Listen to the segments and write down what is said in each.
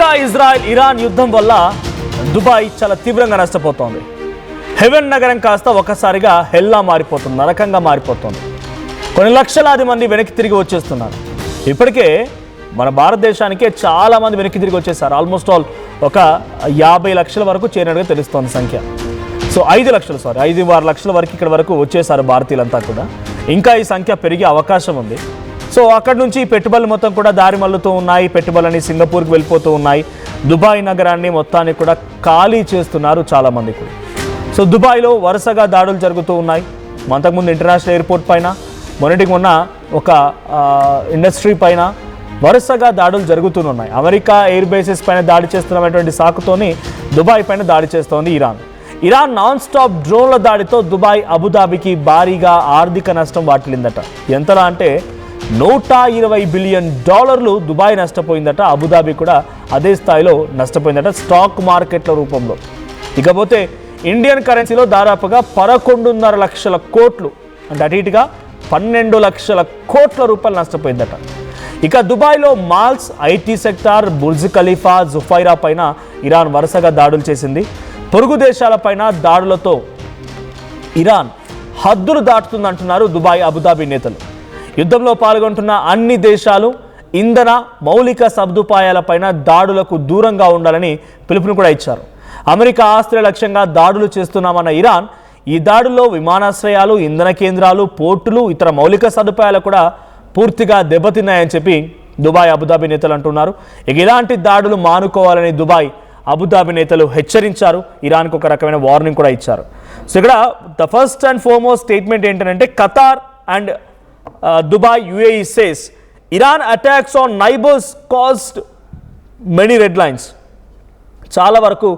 America Israel Iran యుద్ధం వల్ల Dubai చాలా తీవ్రంగా నష్టపోతోంది. హెవెన్ నగరం కాస్త ఒకసారిగా హెల్లా మారిపోతుంది, నరకంగా మారిపోతుంది. కొన్ని లక్షలాది మంది వెనక్కి తిరిగి వచ్చేస్తున్నారు. ఇప్పటికే మన భారతదేశానికే చాలా మంది వెనక్కి తిరిగి వచ్చేసారు. ఆల్మోస్ట్ ఆల్ ఒక 50 లక్షల వరకు చేరినట్టుగా తెలుస్తోంది సంఖ్య. సో 5 లక్షల వరకు ఇక్కడ వరకు వచ్చేసారు భారతీయులంతా కూడా. ఇంకా ఈ సంఖ్య పెరిగే అవకాశం ఉంది. సో అక్కడ నుంచి పెట్టుబడులు మొత్తం కూడా దారి మళ్ళుతూ ఉన్నాయి. పెట్టుబడులని సింగపూర్కి వెళ్ళిపోతూ ఉన్నాయి. దుబాయ్ నగరాన్ని మొత్తాన్ని కూడా ఖాళీ చేస్తున్నారు చాలామంది కూడా. సో దుబాయ్లో వరుసగా దాడులు జరుగుతూ ఉన్నాయి. అంతకుముందు ఇంటర్నేషనల్ ఎయిర్పోర్ట్ పైన, మొన్నటికి మొన్న ఒక ఇండస్ట్రీ పైన వరుసగా దాడులు జరుగుతున్నాయి. అమెరికా ఎయిర్ బేసెస్ పైన దాడి చేస్తున్నటువంటి సాకుతోని దుబాయ్ పైన దాడి చేస్తోంది ఇరాన్ నాన్ స్టాప్ డ్రోన్ల దాడితో దుబాయ్ అబుదాబికి భారీగా ఆర్థిక నష్టం వాటిల్లిందట. ఎంతలా అంటే $120 బిలియన్ దుబాయ్ నష్టపోయిందట. అబుదాబి కూడా అదే స్థాయిలో నష్టపోయిందట స్టాక్ మార్కెట్ల రూపంలో. ఇకపోతే ఇండియన్ కరెన్సీలో దాదాపుగా 11.5 లక్షల కోట్లు, అంటే అటు ఇటుగా 12 లక్షల కోట్ల రూపాయలు నష్టపోయిందట. ఇక దుబాయ్లో malls, IT sector, Burj Khalifa, Jumeirah పైన ఇరాన్ వరుసగా దాడులు చేసింది. పొరుగు దేశాలపైన దాడులతో ఇరాన్ హద్దులు దాటుతుందంటున్నారు దుబాయ్ అబుదాబి నేతలు. యుద్ధంలో పాల్గొంటున్న అన్ని దేశాలు ఇంధన మౌలిక సదుపాయాలపైన దాడులకు దూరంగా ఉండాలని పిలుపును కూడా ఇచ్చారు. అమెరికా ఆస్తుల లక్ష్యంగా దాడులు చేస్తున్నామన్న ఇరాన్ ఈ దాడుల్లో విమానాశ్రయాలు, ఇంధన కేంద్రాలు, పోర్టులు, ఇతర మౌలిక సదుపాయాలు కూడా పూర్తిగా దెబ్బతిన్నాయని చెప్పి దుబాయ్ అబుదాబి నేతలు అంటున్నారు. ఇక ఇలాంటి దాడులు మానుకోవాలని దుబాయ్ అబుదాబి నేతలు హెచ్చరించారు. ఇరాన్కు ఒక రకమైన వార్నింగ్ కూడా ఇచ్చారు. సో ఇక్కడ the first and foremost statement ఏంటంటే Qatar and Dubai UAE says Iran attacks on neighbors caused many red lines. చాలా వరకు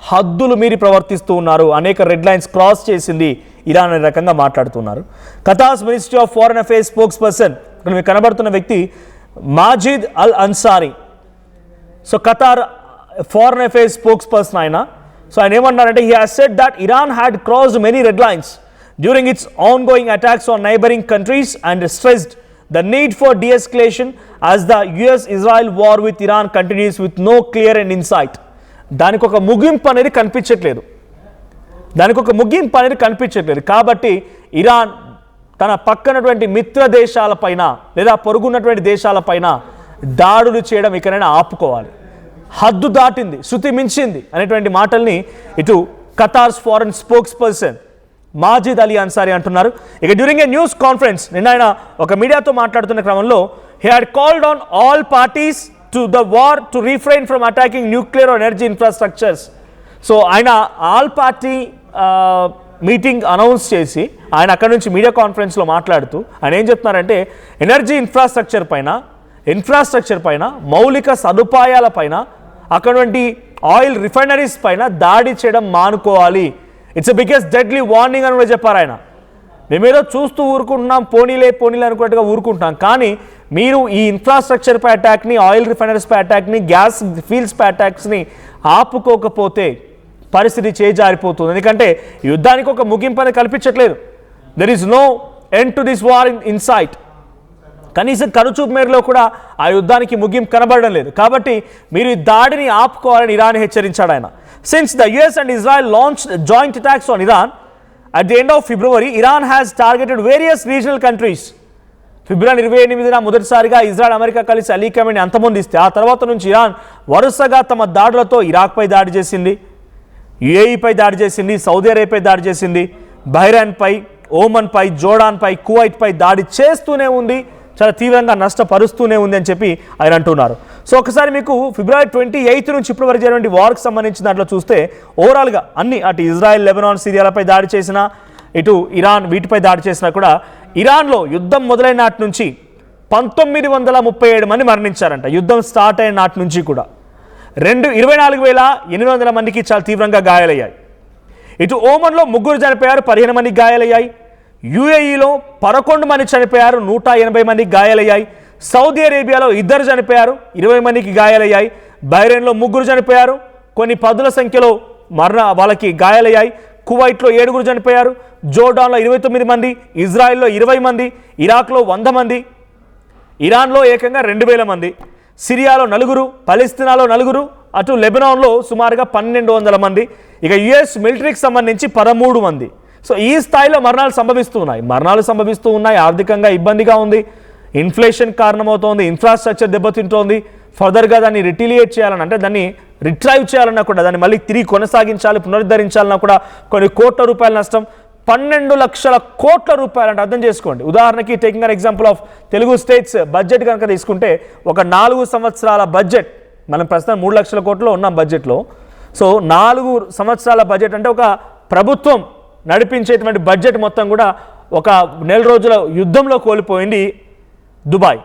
హద్దులు మీరి ప్రవర్తిస్తూ ఉన్నారు, అనేక రెడ్ లైన్స్ క్రాస్ చేసింది ఇరాన్ అనే రకంగా మాట్లాడుతున్నారు. Qatar's ministry of foreign affairs spokesperson, ఇక్కడ మీకు కనబడుతున్న వ్యక్తి Majid Al Ansari. So Qatar foreign affairs spokesperson ఆయన. సో ఆయన ఏమన్నారంటే he has said that Iran had crossed many red lines during its ongoing attacks on neighboring countries and stressed the need for de-escalation as the US-Israel war with Iran continues with no clear end in sight. దానికి ఒక ముగింపు అనేది కనిపించట్లేదు. కాబట్టి Iran తన పక్కనటువంటి మిత్ర దేశాలపైన లేదా పొరుగున్నటువంటి దేశాలపైన దాడులు చేయడం ఇకనైనా ఆపుకోవాలి. హద్దు దాటింది, శృతి మించింది అనేటువంటి మాటల్ని ఇటు Qatar's foreign spokesperson Majid Ali Ansari అంటున్నారు. ఇక డ్యూరింగ్ ఏ న్యూస్ కాన్ఫరెన్స్ నిన్న ఆయన ఒక మీడియాతో మాట్లాడుతున్న క్రమంలో he had called on all parties to the war to refrain from attacking nuclear or energy infrastructures. So ఆయన ఆల్ పార్టీ మీటింగ్ అనౌన్స్ చేసి ఆయన అక్కడ నుంచి మీడియా కాన్ఫరెన్స్లో మాట్లాడుతూ ఆయన ఏం చెప్తున్నారంటే ఎనర్జీ ఇన్ఫ్రాస్ట్రక్చర్ పైన మౌలిక సదుపాయాల పైన అక్కడి ఆయిల్ రిఫైనరీస్ పైన దాడి చేయడం మానుకోవాలి. ఇట్స్ బిగ్గెస్ట్ డెడ్లీ వార్నింగ్ అని కూడా చెప్పారు ఆయన. మేమేదో చూస్తూ ఊరుకుంటున్నాం, పోనీలే అనుకున్నట్టుగా ఊరుకుంటున్నాం, కానీ మీరు ఈ ఇన్ఫ్రాస్ట్రక్చర్ పై అటాక్ని, ఆయిల్ రిఫైనరీస్ పై అటాక్ని, గ్యాస్ ఫీల్డ్స్ పై అటాక్స్ని ఆపుకోకపోతే పరిస్థితి చేజారిపోతుంది. ఎందుకంటే యుద్ధానికి ఒక ముగింపు అనేది కల్పించట్లేదు. There is no end to this war in sight. కనీసం కనుచూపు మేరలో కూడా ఆ యుద్ధానికి ముగింపు కనబడడం లేదు. కాబట్టి మీరు ఈ దాడిని ఆపుకోవాలని ఇరాన్ హెచ్చరించాడు ఆయన. Since the US and Israel launched joint attacks on Iran at the end of February, Iran has targeted various regional countries. ఫిబ్రవరి 28న మొదటిసారిగా ఇజ్రాయెల్, అమెరికా కలిసి అలీ ఖమేనీని అంతమొందిస్తే ఆ తర్వాత నుంచి ఇరాన్ వరుసగా తమ దాడులతో ఇరాక్పై దాడి చేసింది, యుఏఈపై దాడి చేసింది, సౌదీ అరేబియాపై దాడి చేసింది, బహ్రెయిన్పై, ఓమన్పై, జోర్డాన్పై, కువైట్పై దాడి చేస్తూనే ఉంది, చాలా తీవ్రంగా నష్టపరుస్తూనే ఉంది అని చెప్పి ఆయన అంటున్నారు. సో ఒకసారి మీకు ఫిబ్రవరి 28 నుంచి ఇప్పటి వరకు జరిగిన వార్కి సంబంధించిన దాంట్లో చూస్తే ఓవరాల్గా అన్ని అటు ఇజ్రాయెల్, లెబనాన్, సిరియాలపై దాడి చేసినా, ఇటు ఇరాన్ వీటిపై దాడి చేసినా కూడా ఇరాన్లో యుద్ధం మొదలైన నాటి నుంచి 1937 మంది మరణించారంట. యుద్ధం స్టార్ట్ అయిన నాటి నుంచి కూడా 24,800 మందికి చాలా తీవ్రంగా గాయాలయ్యాయి. ఇటు ఓమన్లో 3 చనిపోయారు, 15 మందికి గాయాలయ్యాయి. యుఏఈలో 11 మంది చనిపోయారు, 180 మందికి గాయాలయ్యాయి. సౌదీ అరేబియాలో 2 చనిపోయారు, 20 మందికి గాయాలయ్యాయి. బహ్రెయిన్లో 3 చనిపోయారు, కొన్ని పదుల సంఖ్యలో వాళ్ళకి గాయాలయ్యాయి. కువైట్లో 7 చనిపోయారు, జోర్డాన్లో 29 మంది, ఇజ్రాయెల్లో 20 మంది, ఇరాక్లో 100 మంది, ఇరాన్లో ఏకంగా 2000 మంది, సిరియాలో 4, పలెస్తీనాలో 4, అటు లెబనాన్లో సుమారుగా 1200 మంది, ఇక యుఎస్ మిలిటరీకి సంబంధించి 13 మంది. సో ఈ స్థాయిలో మరణాలు సంభవిస్తూ ఉన్నాయి. ఆర్థికంగా ఇబ్బందిగా ఉంది, ఇన్ఫ్లేషన్ కారణమవుతోంది, ఇన్ఫ్రాస్ట్రక్చర్ దెబ్బతింటోంది. ఫర్దర్గా దాన్ని రిటిలియేట్ చేయాలని, అంటే దాన్ని రిట్రైవ్ చేయాలన్నా కూడా, దాన్ని మళ్ళీ తిరిగి కొనసాగించాలి, పునరుద్ధరించాలన్నా కూడా కొన్ని కోట్ల రూపాయల నష్టం. 12 లక్షల కోట్ల రూపాయలు అంటే అర్థం చేసుకోండి. ఉదాహరణకి taking an example of Telugu states budget కనుక తీసుకుంటే ఒక 4 సంవత్సరాల బడ్జెట్, మనం ప్రస్తుతం 3 లక్షల కోట్లు ఉన్నాం బడ్జెట్లో. సో 4 సంవత్సరాల బడ్జెట్ అంటే ఒక ప్రభుత్వం నడిపించేటువంటి బడ్జెట్ మొత్తం కూడా ఒక నెల రోజుల యుద్ధంలో కోల్పోయింది దుబాయ్.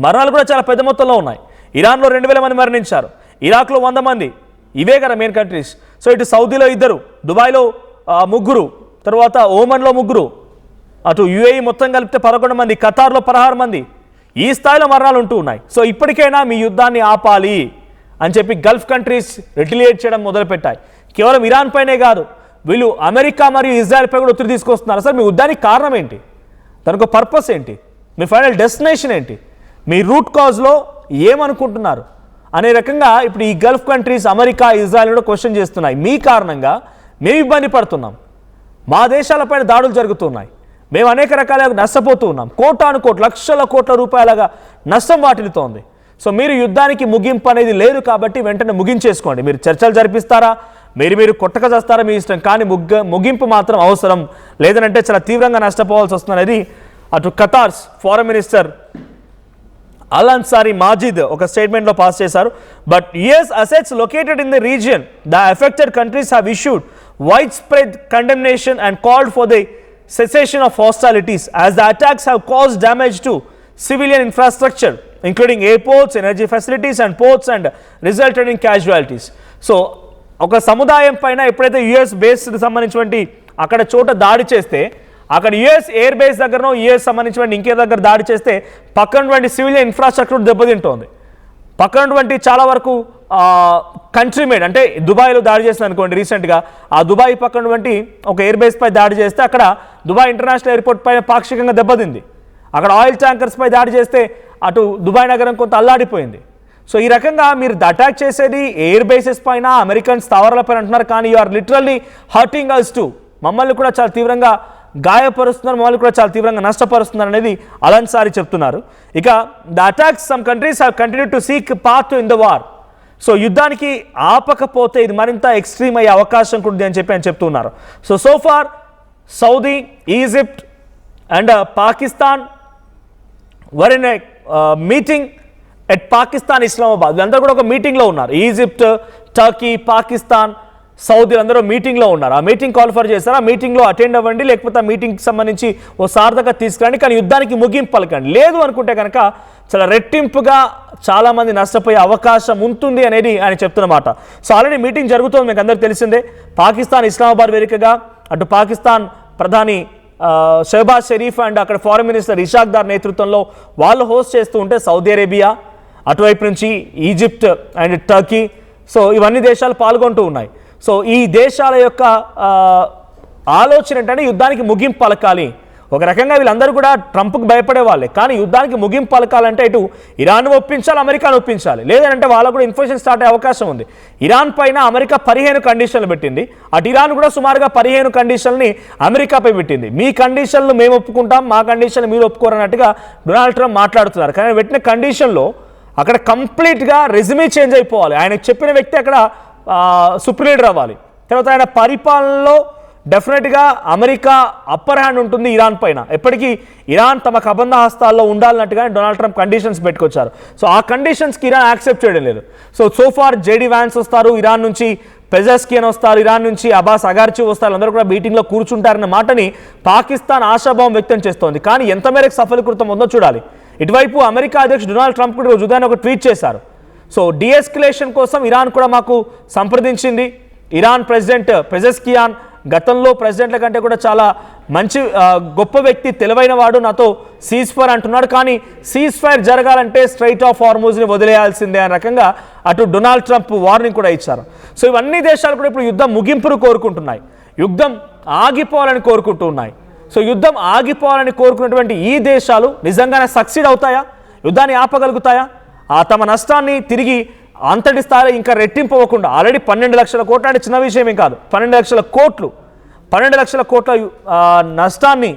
మరణాలు కూడా చాలా పెద్ద మొత్తంలో ఉన్నాయి. ఇరాన్లో 2000 మంది మరణించారు, ఇరాక్లో 100 మంది. ఇవే కదా మెయిన్ కంట్రీస్. సో ఇటు సౌదీలో 2, దుబాయ్లో 3, తర్వాత ఓమన్లో 3, అటు యుఏఈ మొత్తం కలిపితే 11 మంది, ఖతార్లో 16 మంది. ఈ స్థాయిలో మరణాలు ఉంటూ ఉన్నాయి. సో ఇప్పటికైనా మీ యుద్ధాన్ని ఆపాలి అని చెప్పి గల్ఫ్ కంట్రీస్ రిటిలియేట్ చేయడం మొదలుపెట్టాయి. కేవలం ఇరాన్ పైనే కాదు, వీళ్ళు అమెరికా మరియు ఇజ్రాయెల్ పై కూడా ఒత్తిడి తీసుకొస్తున్నారు. అసలు మీ యుద్ధానికి కారణం ఏంటి, దానికి పర్పస్ ఏంటి, మీ ఫైనల్ డెస్టినేషన్ ఏంటి, మీ రూట్ కాజ్లో ఏమనుకుంటున్నారు అనే రకంగా ఇప్పుడు ఈ గల్ఫ్ కంట్రీస్ అమెరికా ఇజ్రాయెల్ కూడా క్వశ్చన్ చేస్తున్నాయి. మీ కారణంగా మేము ఇబ్బంది పడుతున్నాం, మా దేశాలపైన దాడులు జరుగుతున్నాయి, మేము అనేక రకాలుగా నష్టపోతూ ఉన్నాం, కోటాను కోట్ల లక్షల కోట్ల రూపాయలుగా నష్టం వాటిల్లుతోంది. సో మీరు యుద్ధానికి ముగింపు అనేది లేదు కాబట్టి వెంటనే ముగించేసుకోండి. మీరు చర్చలు జరిపిస్తారా, మీరు కొట్టక చేస్తారా మీ ఇష్టం, కానీ ముగింపు మాత్రం అవసరం, లేదనంటే చాలా తీవ్రంగా నష్టపోవాల్సి వస్తుంది అనేది అటు ఖతార్స్ ఫారెన్ మినిస్టర్ అల్ అన్సారీ మాజిద్ ఒక స్టేట్మెంట్లో పాస్ చేశారు. But US assets located in the region the affected countries have issued wide spread condemnation and called for the cessation of hostilities as the attacks have caused damage to civilian infrastructure including airports, energy facilities and ports and resulted in casualties. So ఒక సముదాయం పైన ఎప్పుడైతే US based సంబంధించినటువంటి అక్కడ చోట దాడి చేస్తే, అక్కడ యుఎస్ ఎయిర్ బేస్ దగ్గరనో యుఎస్ సంబంధించినటువంటి ఇంకే దగ్గర దాడి చేస్తే పక్కనటువంటి సివిలియన్ ఇన్ఫ్రాస్ట్రక్చర్ దెబ్బతింటోంది. పక్కనటువంటి చాలా వరకు కంట్రీ మేడ్, అంటే దుబాయ్లో దాడి చేస్తుంది అనుకోండి రీసెంట్గా, ఆ దుబాయ్ పక్కనటువంటి ఒక ఎయిర్ బేస్ పై దాడి చేస్తే అక్కడ దుబాయ్ ఇంటర్నేషనల్ ఎయిర్పోర్ట్ పైన పాక్షికంగా దెబ్బతింది. అక్కడ ఆయిల్ ట్యాంకర్స్ పై దాడి చేస్తే అటు దుబాయ్ నగరం కొంత అల్లాడిపోయింది. సో ఈ రకంగా మీరు అటాక్ చేసేది ఎయిర్ బేసెస్ పైన, అమెరికన్ స్థావరాల పైన అంటున్నారు, కానీ you are literally hurting us too, మమ్మల్ని కూడా చాలా తీవ్రంగా గాయపరుస్తున్నారు, మమ్మల్ని కూడా చాలా తీవ్రంగా నష్టపరుస్తున్నారు అనేది అల్ అన్సారీ చెప్తున్నారు. ఇక the attacks some countries have continue to seek path in the war. So యుద్ధానికి ఆపకపోతే ఇది మరింత ఎక్స్ట్రీమ్ అయ్యే అవకాశం కూడా అని చెప్పి ఆయన చెప్తున్నారు. So far Saudi, Egypt and Pakistan were in a meeting at Pakistan Islamabad. వీళ్ళందరూ కూడా ఒక మీటింగ్లో ఉన్నారు. ఈజిప్ట్, టర్కీ, పాకిస్తాన్, సౌదీ అందరూ మీటింగ్లో ఉన్నారు. ఆ మీటింగ్ కాల్ఫర్ చేస్తారు, ఆ మీటింగ్లో అటెండ్ అవ్వండి, లేకపోతే ఆ మీటింగ్కి సంబంధించి ఓ సార్థకత తీసుకురండి, కానీ యుద్ధానికి ముగింపు పలకండి. లేదు అనుకుంటే కనుక చాలా రెట్టింపుగా చాలామంది నష్టపోయే అవకాశం ఉంటుంది అనేది ఆయన చెప్తున్నమాట. సో ఆల్రెడీ మీటింగ్ జరుగుతుంది, మీకు అందరికీ తెలిసిందే. పాకిస్తాన్ ఇస్లామాబాద్ వేదికగా అటు పాకిస్తాన్ ప్రధాని షహబాజ్ షరీఫ్ అండ్ అక్కడ ఫారెన్ మినిస్టర్ ఇషాక్ దార్ నేతృత్వంలో వాళ్ళు హోస్ట్ చేస్తూ ఉంటే సౌదీ అరేబియా, అటువైపు నుంచి ఈజిప్ట్ అండ్ టర్కీ, సో ఇవన్నీ దేశాలు పాల్గొంటూ ఉన్నాయి. సో ఈ దేశాల యొక్క ఆలోచన ఏంటంటే యుద్ధానికి ముగింపు పలకాలి. ఒక రకంగా వీళ్ళందరూ కూడా ట్రంప్కి భయపడే వాళ్ళే, కానీ యుద్ధానికి ముగింపు పలకాలంటే ఇటు ఇరాన్ ఒప్పించాలి, అమెరికాను ఒప్పించాలి, లేదంటే వాళ్ళకు కూడా ఇన్ఫ్లేషన్ స్టార్ట్ అయ్యే అవకాశం ఉంది. ఇరాన్ పైన అమెరికా 15 కండిషన్లు పెట్టింది, అటు ఇరాన్ కూడా సుమారుగా 15 కండిషన్లని అమెరికాపై పెట్టింది. మీ కండిషన్లు మేము ఒప్పుకుంటాం, మా కండిషన్లు మీరు ఒప్పుకోరన్నట్టుగా డొనాల్డ్ ట్రంప్ మాట్లాడుతున్నారు. కానీ పెట్టిన కండిషన్లో అక్కడ కంప్లీట్గా రెజ్యూమే చేంజ్ అయిపోవాలి. ఆయనకు చెప్పిన వ్యక్తి అక్కడ సుప్రీం లీడర్ అవ్వాలి. తర్వాత ఆయన పరిపాలనలో డెఫినెట్గా అమెరికా అప్పర్ హ్యాండ్ ఉంటుంది ఇరాన్ పైన. ఎప్పటికీ ఇరాన్ తమ కబంధ హస్తాల్లో ఉండాలన్నట్టుగానే డొనాల్డ్ ట్రంప్ కండిషన్స్ పెట్టుకొచ్చారు. సో ఆ కండిషన్స్కి ఇరాన్ యాక్సెప్ట్ చేయడం లేదు. సో ఫార్ జేడీ వ్యాన్స్ వస్తారు ఇరాన్ నుంచి, పెజెస్కియన్ వస్తారు ఇరాన్ నుంచి, అబ్బాస్ అగార్చి వస్తారు, అందరూ కూడా మీటింగ్లో కూర్చుంటారన్న మాటని పాకిస్తాన్ ఆశాభావం వ్యక్తం చేస్తోంది. కానీ ఎంత మేరకు సఫలీకృతం ఉందో చూడాలి. ఇటువైపు అమెరికా అధ్యక్షుడు డొనాల్డ్ ట్రంప్ కూడా ఉదయాన్నే ఒక ట్వీట్ చేశారు. సో డీఎస్కలేషన్ కోసం ఇరాన్ కూడా మాకు సంప్రదించింది. ఇరాన్ ప్రెసిడెంట్ పెజెస్కియాన్ గతంలో ప్రెసిడెంట్ల కంటే కూడా చాలా మంచి గొప్ప వ్యక్తి, తెలివైన వాడు, నాతో సీజ్ ఫైర్ అంటున్నాడు, కానీ సీజ్ ఫైర్ జరగాలంటే స్ట్రైట్ ఆఫ్ హార్మూజ్ని వదిలేయాల్సిందే అనే రకంగా అటు డొనాల్డ్ ట్రంప్ వార్నింగ్ కూడా ఇచ్చారు. సో ఇవన్నీ దేశాలు కూడా ఇప్పుడు యుద్ధం ముగింపును కోరుకుంటున్నాయి, యుద్ధం ఆగిపోవాలని కోరుకుంటూ ఉన్నాయి. సో యుద్ధం ఆగిపోవాలని కోరుకున్నటువంటి ఈ దేశాలు నిజంగానే సక్సీడ్ అవుతాయా, యుద్ధాన్ని ఆపగలుగుతాయా, తమ నష్టాన్ని తిరిగి అంతటి స్థాయి ఇంకా రెట్టింపు అవ్వకుండా ఆల్రెడీ 12 లక్షల కోట్లు అంటే చిన్న విషయం ఏం కాదు. 12 లక్షల కోట్ల నష్టాన్ని,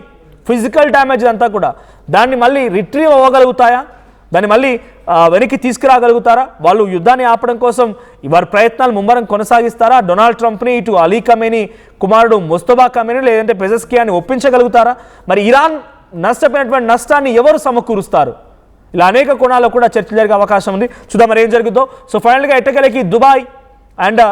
ఫిజికల్ డ్యామేజ్ అంతా కూడా దాన్ని మళ్ళీ రిట్రీవ్ అవ్వగలుగుతాయా? దాన్ని మళ్ళీ వెనక్కి తీసుకురాగలుగుతారా? వాళ్ళు యుద్ధాన్ని ఆపడం కోసం వారి ప్రయత్నాలు ముమ్మరం కొనసాగిస్తారా? డొనాల్డ్ ట్రంప్ని, ఇటు అలీ ఖమేనీ కుమారుడు ముస్తఫా ఖమేనీ లేదంటే పెజెస్కియాని ఒప్పించగలుగుతారా? మరి ఇరాన్ నష్టపోయినటువంటి నష్టాన్ని ఎవరు సమకూరుస్తారు? ఇలా అనేక కోణాల్లో కూడా చర్చ జరిగే అవకాశం ఉంది. చూద్దాం మరి ఏం జరుగుతుందో. సో ఫైనల్గా ఎట్టకేలకి దుబాయ్ అండ్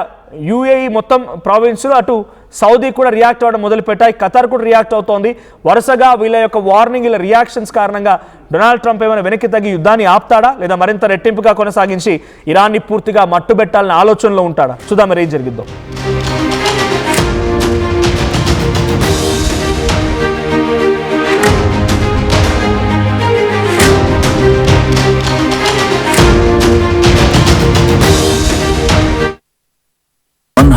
యూఏఈ మొత్తం ప్రావిన్స్లో, అటు సౌదీ కూడా రియాక్ట్ అవ్వడం మొదలుపెట్టాయి. ఖతార్ కూడా రియాక్ట్ అవుతోంది. వరుసగా వీళ్ళ యొక్క వార్నింగ్, వీళ్ళ రియాక్షన్స్ కారణంగా డొనాల్డ్ ట్రంప్ ఏమైనా వెనక్కి తగ్గి యుద్ధాన్ని ఆపుతాడా, లేదా మరింత రెట్టింపుగా కొనసాగించి ఇరాన్ని పూర్తిగా మట్టుబెట్టాలనే ఆలోచనలో ఉంటాడా? చూద్దాం మరి ఏం జరిగిద్దో.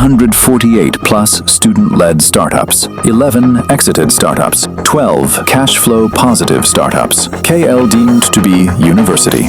+148 student-led startups, 11 exited startups, 12 cash flow positive startups. KL deemed to be university.